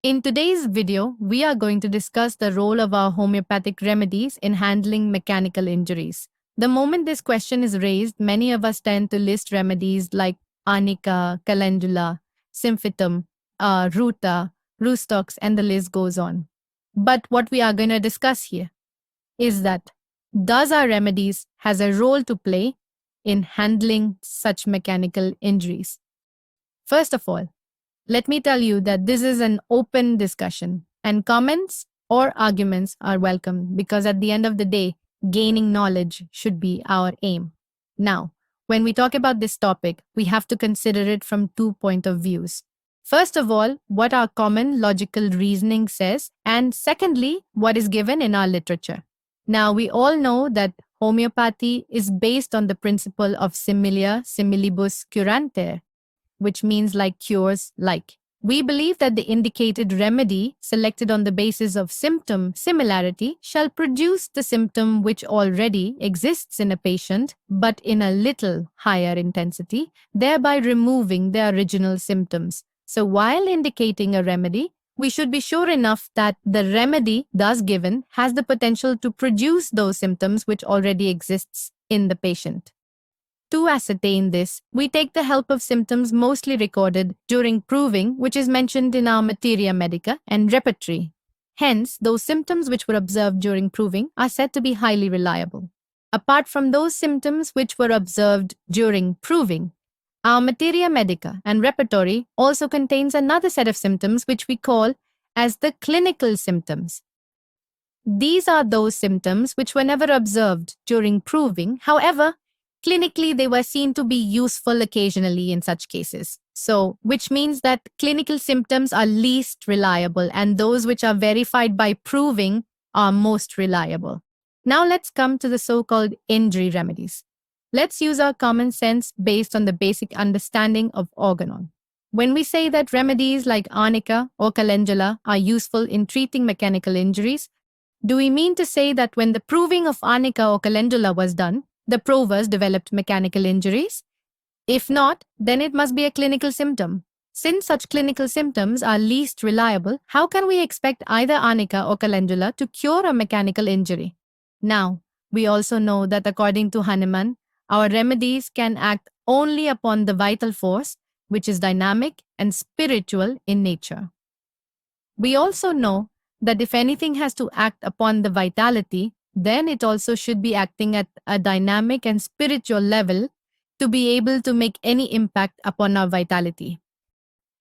In today's video, we are going to discuss the role of our homeopathic remedies in handling mechanical injuries. The moment this question is raised, many of us tend to list remedies like arnica, calendula, symphytum, ruta, rustox, and the list goes on. But what we are going to discuss here is that does our remedies has a role to play in handling such mechanical injuries? First of all, let me tell you that this is an open discussion and comments or arguments are welcome because at the end of the day, gaining knowledge should be our aim. Now, when we talk about this topic, we have to consider it from two point of views. First of all, what our common logical reasoning says, and secondly, what is given in our literature. Now, we all know that homeopathy is based on the principle of similia similibus curanter, which means like cures like. We believe that the indicated remedy selected on the basis of symptom similarity shall produce the symptom which already exists in a patient, but in a little higher intensity, thereby removing the original symptoms. So, while indicating a remedy, we should be sure enough that the remedy thus given has the potential to produce those symptoms which already exists in the patient. To ascertain this, we take the help of symptoms mostly recorded during proving, which is mentioned in our Materia Medica and repertory. Hence, those symptoms which were observed during proving are said to be highly reliable. Apart from those symptoms which were observed during proving, our Materia Medica and repertory also contains another set of symptoms which we call as the clinical symptoms. These are those symptoms which were never observed during proving. However, clinically, they were seen to be useful occasionally in such cases. So, which means that clinical symptoms are least reliable and those which are verified by proving are most reliable. Now, let's come to the so called injury remedies. Let's use our common sense based on the basic understanding of organon. When we say that remedies like arnica or calendula are useful in treating mechanical injuries, do we mean to say that when the proving of arnica or calendula was done, the provers developed mechanical injuries? If not, then it must be a clinical symptom. Since such clinical symptoms are least reliable, how can we expect either arnica or calendula to cure a mechanical injury? Now, we also know that according to Hahnemann, our remedies can act only upon the vital force, which is dynamic and spiritual in nature. We also know that if anything has to act upon the vitality, then it also should be acting at a dynamic and spiritual level to be able to make any impact upon our vitality.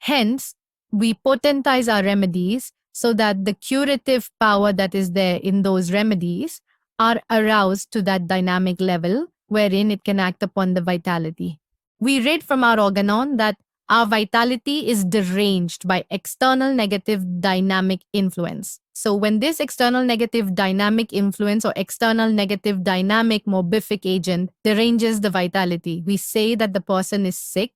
Hence, we potentize our remedies so that the curative power that is there in those remedies are aroused to that dynamic level wherein it can act upon the vitality. We read from our organon that our vitality is deranged by external negative dynamic influence. So, when this external negative dynamic influence or external negative dynamic morbific agent deranges the vitality, we say that the person is sick.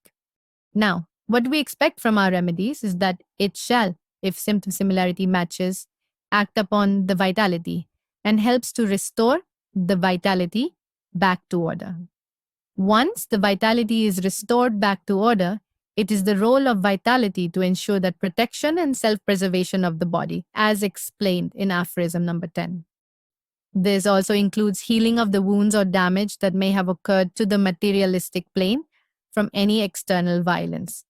Now, what we expect from our remedies is that it shall, if symptom similarity matches, act upon the vitality and helps to restore the vitality back to order. Once the vitality is restored back to order, it is the role of vitality to ensure that protection and self-preservation of the body, as explained in aphorism number 10. This also includes healing of the wounds or damage that may have occurred to the materialistic plane from any external violence.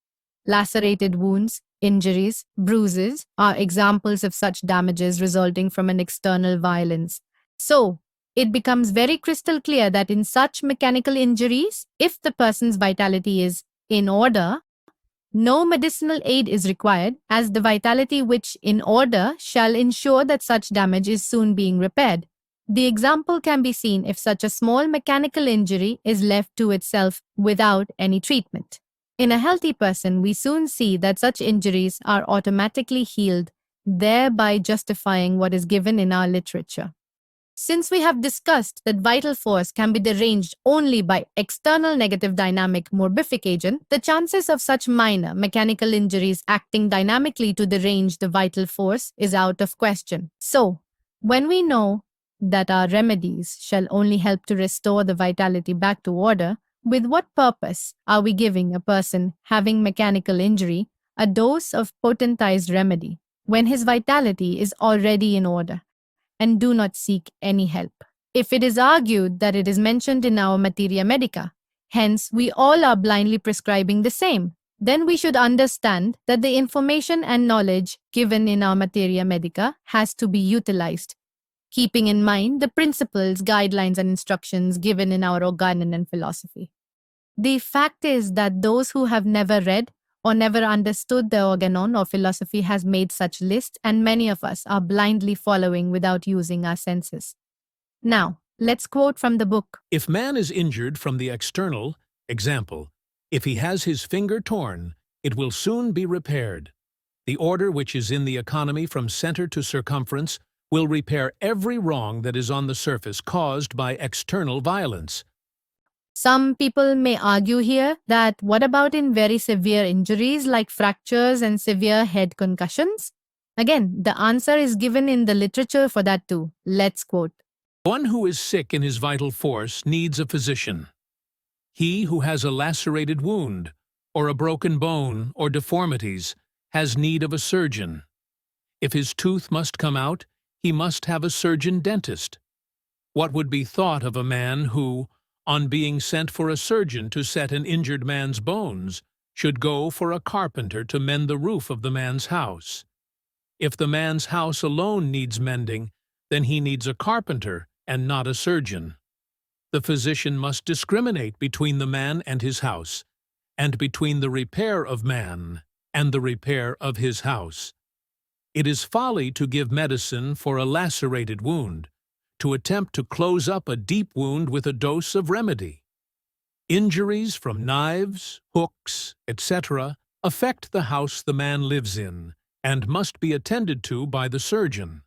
Lacerated wounds, injuries, bruises are examples of such damages resulting from an external violence. So, it becomes very crystal clear that in such mechanical injuries, if the person's vitality is in order, no medicinal aid is required, as the vitality which in order shall ensure that such damage is soon being repaired. The example can be seen if such a small mechanical injury is left to itself without any treatment. In a healthy person, we soon see that such injuries are automatically healed, thereby justifying what is given in our literature. Since we have discussed that vital force can be deranged only by external negative dynamic morbific agent, the chances of such minor mechanical injuries acting dynamically to derange the vital force is out of question. So, when we know that our remedies shall only help to restore the vitality back to order, with what purpose are we giving a person having mechanical injury a dose of potentized remedy? when his vitality is already in order, and do not seek any help. If it is argued that it is mentioned in our Materia Medica, hence we all are blindly prescribing the same, then we should understand that the information and knowledge given in our Materia Medica has to be utilized, keeping in mind the principles, guidelines, and instructions given in our Organon and philosophy. The fact is that those who have never read or never understood the Organon or philosophy has made such list, and many of us are blindly following without using our senses. Now, let's quote from the book. If man is injured from the external, example, if he has his finger torn, it will soon be repaired. The order which is in the economy from center to circumference will repair every wrong that is on the surface caused by external violence. Some people may argue here that what about in very severe injuries like fractures and severe head concussions? Again, the answer is given in the literature for that too. Let's quote. One who is sick in his vital force needs a physician. He who has a lacerated wound, or a broken bone, or deformities, has need of a surgeon. If his tooth must come out, he must have a surgeon-dentist. What would be thought of a man who, on being sent for a surgeon to set an injured man's bones, should go for a carpenter to mend the roof of the man's house? If the man's house alone needs mending, then he needs a carpenter and not a surgeon. The physician must discriminate between the man and his house, and between the repair of man and the repair of his house. It is folly to give medicine for a lacerated wound, to attempt to close up a deep wound with a dose of remedy. Injuries from knives, hooks, etc. affect the house the man lives in, and must be attended to by the surgeon.